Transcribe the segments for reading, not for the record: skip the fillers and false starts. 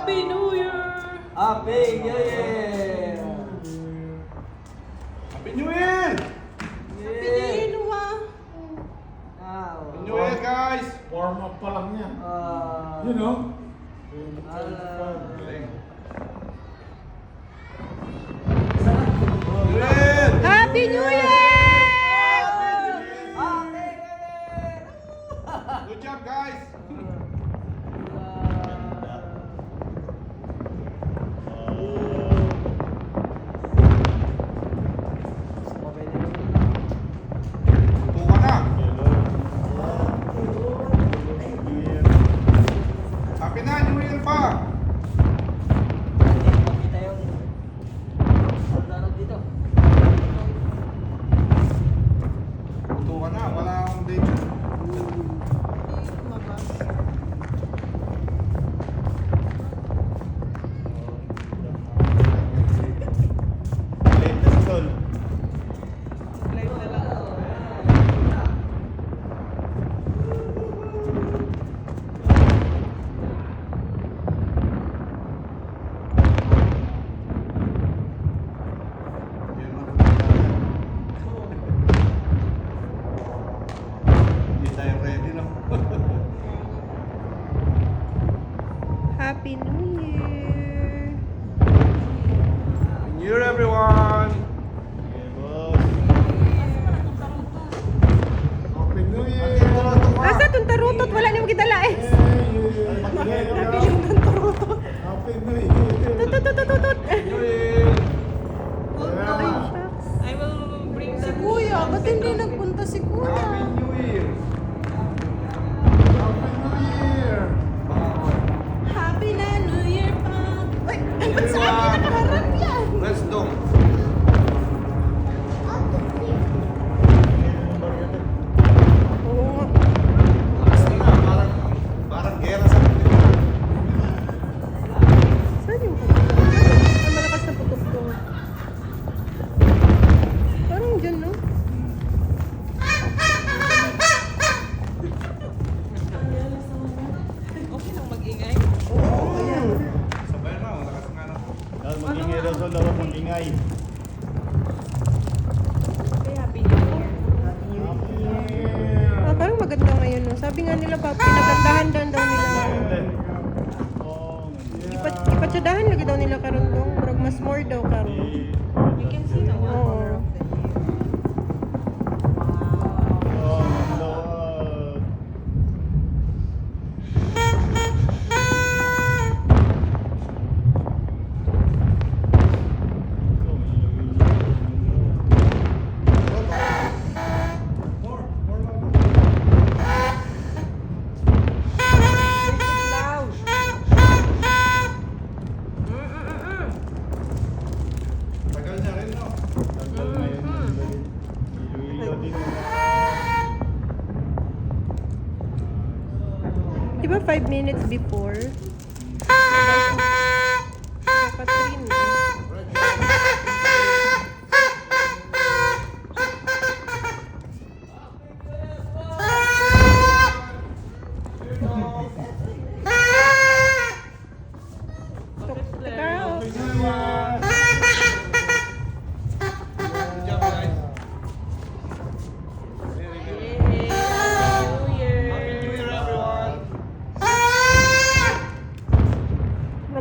Happy New Year! Happy New Year! Happy New Year! Happy New Year, Noah! Happy New Year, guys! Warm up pa lang yan. You know? Galing. New Year! Happy New Year! Good job, guys! Tuka na! Happy na, New Year pa! Makita yung Donald dito. Tuka na, wala akong date. Late na si Sol. Hindi tayo ready, no? Happy New Year! New Year, everyone! Okay, boss. Happy New Year! Asa itong tarutot? Wala niyong gidala eh! Happy New Year! Tututututut! New Year! I will bring si Kuya. Ba't hindi nagpunta si Kuya? Happy New Year! Happy New Year! Happy na New Year pa! Uy! Ay, ba't sa akin nakaharap yan? Let's go! Oo nga. Lakas na, parang gera sa Pilipinas. Saan yung putok? Ang malakas na putok to. Parang dyan, no? Okay lang mag-ingay. Sabay na, lakas nga na. Dahil mag-ingay daw Sol, dapat mag-ingay. Happy New Year. Happy New Year! Ah, parang maganda ngayon, no? Sabi nga nila, pinagandahan daw nila. Oh, Ipatsadahan lagi daw nila karon dong. Murag mas more daw karon. You can see the Oh, water. Lord. Tagal na rin, no? Tagal na yun. Ilo-ilo din. Di ba 5 minutes before? Catherine. Happy New Year! Good job, guys. Very good. Happy New Year, everyone!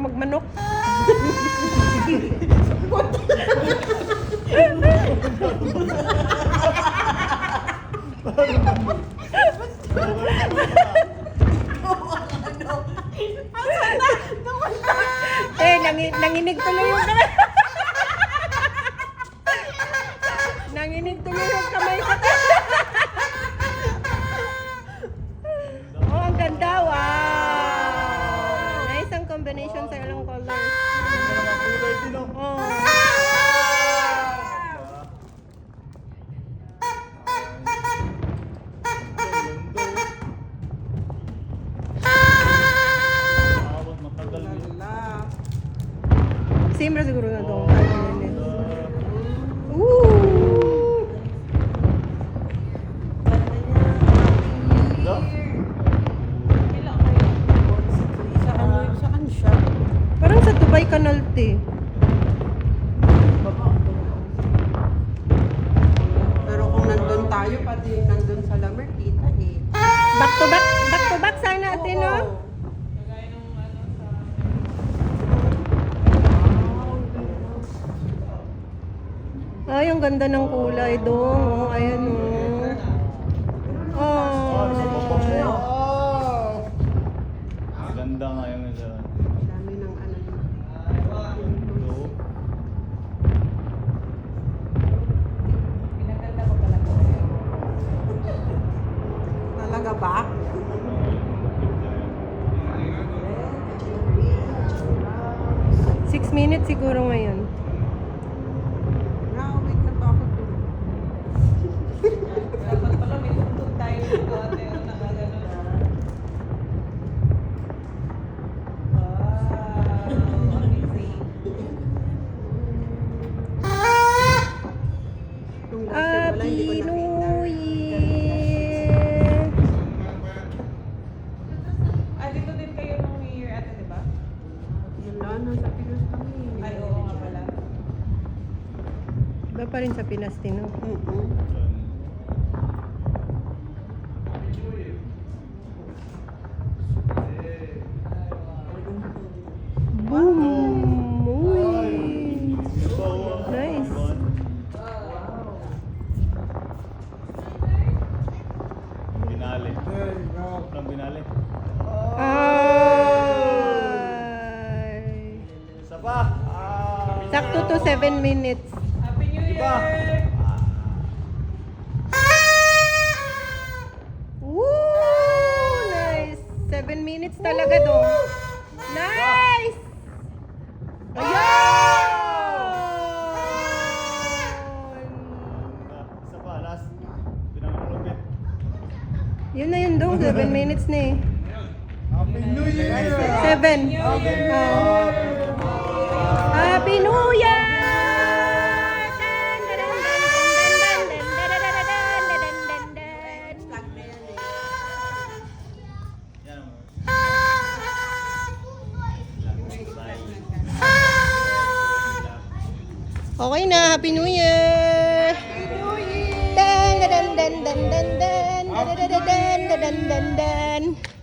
Magmanok. Nanginig tuloy yung kamay. Nanginig tuloy yung kamay ko. Oh, ang ganda. Wow. Nice ang combination sa ilang colors. Kulay din, oh. Oh. Awat matagal din. Same ra siguro na to. Oh, Ooh. Ganda. Sa ano, saan siya? Tubay Canalte. Pero kung nandun tayo, pati nandun sa Lamer, kita eh. Back to back sana natin, no? Ay, ang ganda ng kulay dong. Oh, ayan, oh. Oh. Ganda nga yung isa. Dami ng ano. Ito. Talaga ba? 6 minutes siguro ngayon. Wait na pa ako dun. Dapat pala may tuntun tayo dito ate. Ang nakagano. Amazing. Yung last year pala, hindi ko Happy nakita. New Year! Dito din kayo nung New Year ate, di ba? Wala, nasa Pinas kami. Ay, oo nga pala. Iba pa rin sa Pinas din, no? Boom! Uy! Nice. Binali. Anong binali? Ay! Isa pa. Sakto to 7 minutes. Happy New Iba. Year! Woo! Nice! 7 minutes talaga dong. Nice! Ayan! Isa pa. Last. Pinangalupit. Yun na yun dong. 7 minutes na eh. Happy New Year! 7. Happy New Year! Yan ang Okay na, Happy New Year! Dan dan dan dan dan dan dan dan dan dan dan dan dan.